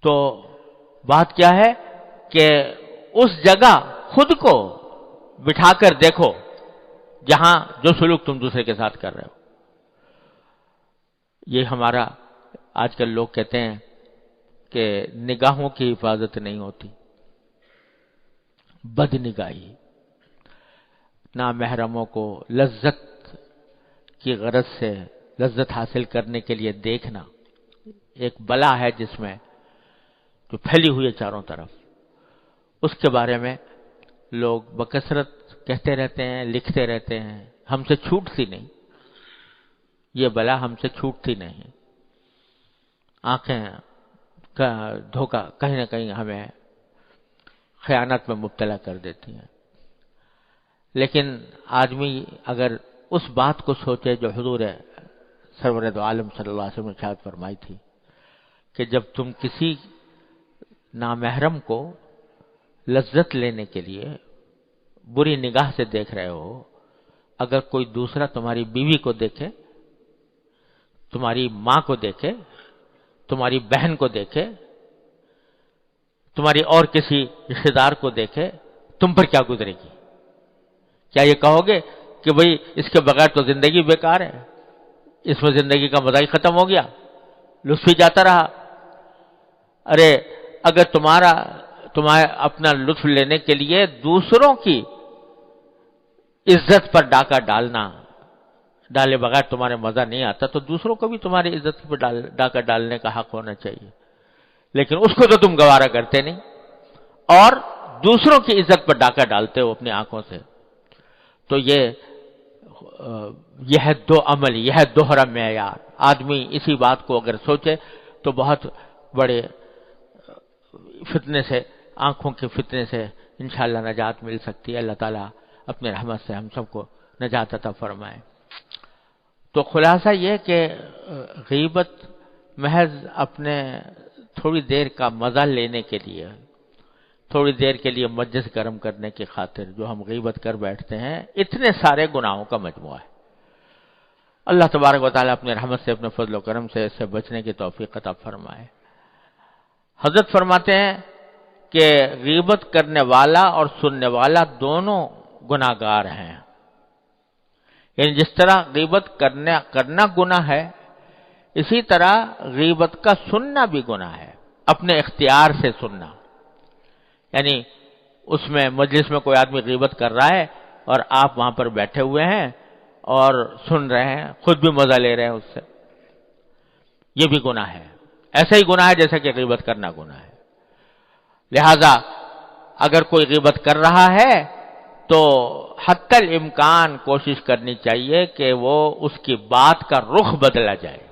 تو بات کیا ہے کہ اس جگہ خود کو بٹھا کر دیکھو جہاں جو سلوک تم دوسرے کے ساتھ کر رہے ہو. یہ ہمارا آج کل لوگ کہتے ہیں کہ نگاہوں کی حفاظت نہیں ہوتی، بد نگاہی، نامحرموں کو لذت کی غرض سے لذت حاصل کرنے کے لیے دیکھنا ایک بلا ہے جس میں جو پھیلی ہوئی ہے چاروں طرف. اس کے بارے میں لوگ بکثرت کہتے رہتے ہیں، لکھتے رہتے ہیں، ہم سے چھوٹتی نہیں، یہ بلا ہم سے چھوٹتی نہیں. آنکھیں کا دھوکہ کہیں نہ کہیں ہمیں خیانت میں مبتلا کر دیتی ہیں. لیکن آدمی اگر اس بات کو سوچے جو حضور سرور دو عالم صلی اللہ علیہ وسلم نے ارشاد فرمائی تھی کہ جب تم کسی نامحرم کو لذت لینے کے لیے بری نگاہ سے دیکھ رہے ہو، اگر کوئی دوسرا تمہاری بیوی کو دیکھے، تمہاری ماں کو دیکھے، تمہاری بہن کو دیکھے، تمہاری اور کسی رشتہ دار کو دیکھے، تم پر کیا گزرے گی؟ کیا یہ کہو گے کہ بھئی اس کے بغیر تو زندگی بیکار ہے، اس میں زندگی کا مزہ ہی ختم ہو گیا، لطف ہی جاتا رہا؟ ارے اگر تمہیں اپنا لطف لینے کے لیے دوسروں کی عزت پر ڈاکہ ڈالے بغیر تمہارے مزہ نہیں آتا، تو دوسروں کو بھی تمہاری عزت پر ڈاکہ ڈالنے کا حق ہونا چاہیے. لیکن اس کو تو تم گوارا کرتے نہیں اور دوسروں کی عزت پر ڈاکہ ڈالتے ہو اپنی آنکھوں سے. تو یہ ہے دو عمل، یہ ہے دوہرا معیار. آدمی اسی بات کو اگر سوچے تو بہت بڑے فتنے سے، آنکھوں کے فتنے سے انشاءاللہ نجات مل سکتی ہے. اللہ تعالیٰ اپنے رحمت سے ہم سب کو نجات عطا فرمائے. تو خلاصہ یہ کہ غیبت محض اپنے تھوڑی دیر کا مزہ لینے کے لیے، تھوڑی دیر کے لیے مجلس گرم کرنے کی خاطر جو ہم غیبت کر بیٹھتے ہیں، اتنے سارے گناہوں کا مجموعہ ہے. اللہ تبارک و تعالیٰ اپنے رحمت سے، اپنے فضل و کرم سے اس سے بچنے کی توفیق عطا فرمائے. حضرت فرماتے ہیں کہ غیبت کرنے والا اور سننے والا دونوں گناہگار ہیں. یعنی جس طرح غیبت کرنا گناہ ہے، اسی طرح غیبت کا سننا بھی گناہ ہے، اپنے اختیار سے سننا. یعنی اس میں مجلس میں کوئی آدمی غیبت کر رہا ہے اور آپ وہاں پر بیٹھے ہوئے ہیں اور سن رہے ہیں، خود بھی مزہ لے رہے ہیں اس سے، یہ بھی گناہ ہے. ایسا ہی گناہ ہے جیسا کہ غیبت کرنا گناہ ہے. لہذا اگر کوئی غیبت کر رہا ہے تو حتی الامکان کوشش کرنی چاہیے کہ وہ اس کی بات کا رخ بدلا جائے،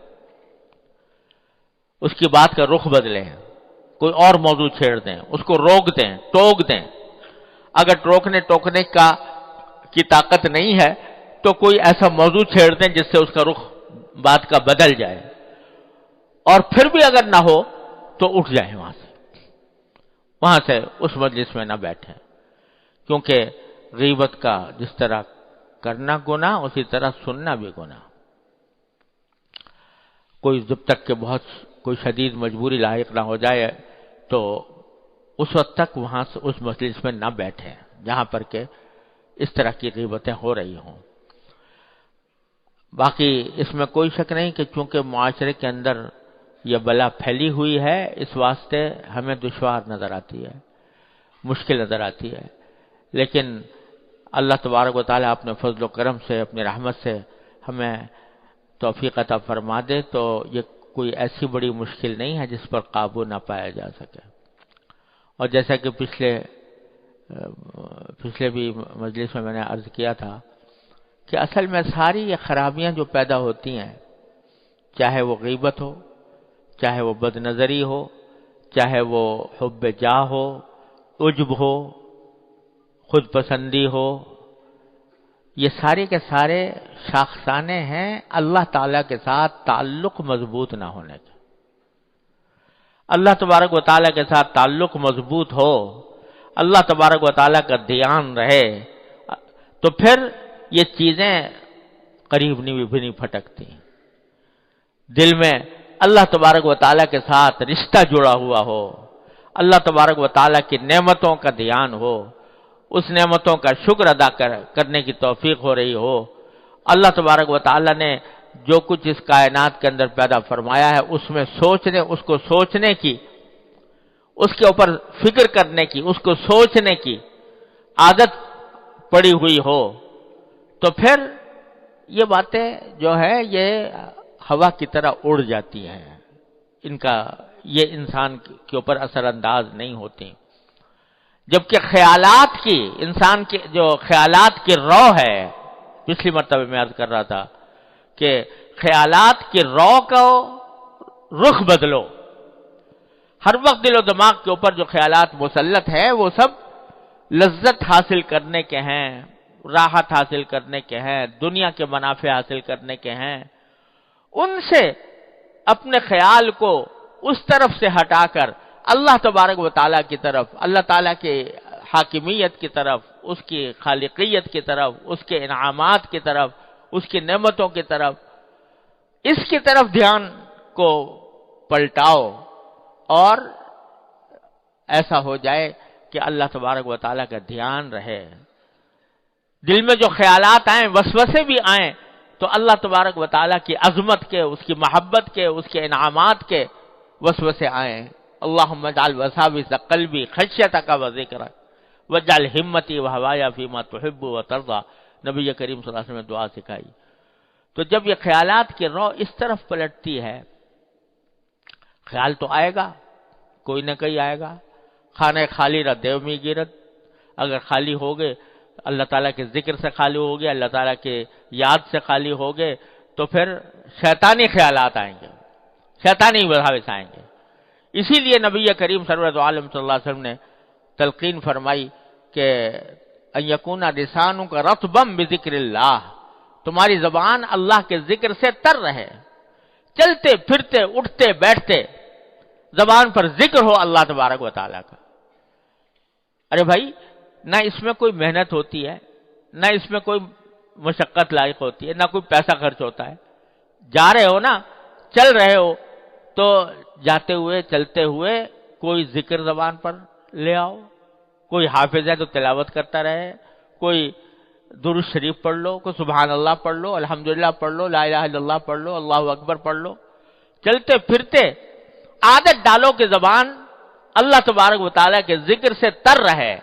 اس کی بات کا رخ بدلے، کوئی اور موضوع چھیڑ دیں، اس کو روک دیں، ٹوک دیں. اگر ٹوکنے کی طاقت نہیں ہے تو کوئی ایسا موضوع چھیڑ دیں جس سے اس کا رخ بات کا بدل جائے. اور پھر بھی اگر نہ ہو تو اٹھ جائیں وہاں سے اس مجلس میں نہ بیٹھیں. کیونکہ غیبت کا جس طرح کرنا گناہ، اسی طرح سننا بھی گناہ. کوئی جب تک کہ بہت کوئی شدید مجبوری لاحق نہ ہو جائے تو اس وقت تک وہاں سے اس مجلس میں نہ بیٹھیں جہاں پر کہ اس طرح کی غیبتیں ہو رہی ہوں. باقی اس میں کوئی شک نہیں کہ چونکہ معاشرے کے اندر یہ بلا پھیلی ہوئی ہے، اس واسطے ہمیں دشوار نظر آتی ہے، مشکل نظر آتی ہے. لیکن اللہ تبارک و تعالیٰ اپنے فضل و کرم سے، اپنی رحمت سے ہمیں توفیق عطا فرما دے تو یہ کوئی ایسی بڑی مشکل نہیں ہے جس پر قابو نہ پایا جا سکے. اور جیسا کہ پچھلے بھی مجلس میں نے عرض کیا تھا کہ اصل میں ساری یہ خرابیاں جو پیدا ہوتی ہیں، چاہے وہ غیبت ہو، چاہے وہ بد نظری ہو، چاہے وہ حب جاہ ہو، عجب ہو، خود پسندی ہو، یہ سارے کے سارے شاخسانے ہیں اللہ تعالیٰ کے ساتھ تعلق مضبوط نہ ہونے کے. اللہ تبارک و تعالیٰ کے ساتھ تعلق مضبوط ہو، اللہ تبارک و تعالیٰ کا دھیان رہے تو پھر یہ چیزیں قریب بھی نہیں پھٹکتی. دل میں اللہ تبارک و تعالیٰ کے ساتھ رشتہ جڑا ہوا ہو، اللہ تبارک و تعالیٰ کی نعمتوں کا دھیان ہو، اس نعمتوں کا شکر ادا کرنے کی توفیق ہو رہی ہو، اللہ تبارک و تعالیٰ نے جو کچھ اس کائنات کے اندر پیدا فرمایا ہے اس میں اس کو سوچنے کی، اس کے اوپر فکر کرنے کی، اس کو سوچنے کی عادت پڑی ہوئی ہو، تو پھر یہ باتیں جو ہے یہ ہوا کی طرح اڑ جاتی ہیں، یہ انسان کے اوپر اثر انداز نہیں ہوتی، جبکہ خیالات کی، انسان کے جو خیالات کی رو ہے، پچھلی مرتبہ میں عرض کر رہا تھا کہ خیالات کی رو کو رخ بدلو، ہر وقت دل و دماغ کے اوپر جو خیالات مسلط ہیں وہ سب لذت حاصل کرنے کے ہیں، راحت حاصل کرنے کے ہیں، دنیا کے منافع حاصل کرنے کے ہیں، ان سے اپنے خیال کو اس طرف سے ہٹا کر اللہ تبارک و تعالیٰ کی طرف، اللہ تعالیٰ کے حاکمیت کی طرف، اس کی خالقیت کی طرف، اس کے انعامات کی طرف، اس کی نعمتوں کی طرف، اس کی طرف دھیان کو پلٹاؤ، اور ایسا ہو جائے کہ اللہ تبارک و تعالیٰ کا دھیان رہے، دل میں جو خیالات آئیں، وسوسے بھی آئیں، تو اللہ تبارک و تعالیٰ کی عظمت کے، اس کی محبت کے، اس کے انعامات کے وسوسے آئیں۔ اللہم اجعل وساوس قلبی خشیتک و ذکرک واجعل ہمتی و ہوایا فیما تحب و ترضی، نبی کریم صلی اللہ علیہ وسلم نے دعا سکھائی۔ تو جب یہ خیالات کی رو اس طرف پلٹتی ہے، خیال تو آئے گا، کوئی نہ کوئی آئے گا، خانہ خالی رہ دیو می گیرت، اگر خالی ہو گئے، اللہ تعالیٰ کے ذکر سے خالی ہو گئے، اللہ تعالیٰ کے یاد سے خالی ہو گئے، تو پھر شیطانی خیالات آئیں گے، شیطانی وساوس آئیں گے۔ اسی لیے نبی کریم سرور عالم صلی اللہ علیہ وسلم نے تلقین فرمائی کہ ان یکون لسانک رطبا بذکر اللہ، تمہاری زبان اللہ کے ذکر سے تر رہے، چلتے پھرتے اٹھتے بیٹھتے زبان پر ذکر ہو اللہ تبارک و تعالیٰ کا۔ ارے بھائی، نہ اس میں کوئی محنت ہوتی ہے، نہ اس میں کوئی مشقت لائق ہوتی ہے، نہ کوئی پیسہ خرچ ہوتا ہے، جا رہے ہو نا، چل رہے ہو، تو جاتے ہوئے چلتے ہوئے کوئی ذکر زبان پر لے آؤ، کوئی حافظ ہے تو تلاوت کرتا رہے، کوئی درود شریف پڑھ لو، کوئی سبحان اللہ پڑھ لو، الحمدللہ پڑھ لو، لا الہ الا اللہ پڑھ لو، اللہ اکبر پڑھ لو، چلتے پھرتے عادت ڈالو کہ زبان اللہ تبارک و تعالیٰ کے ذکر سے تر رہے۔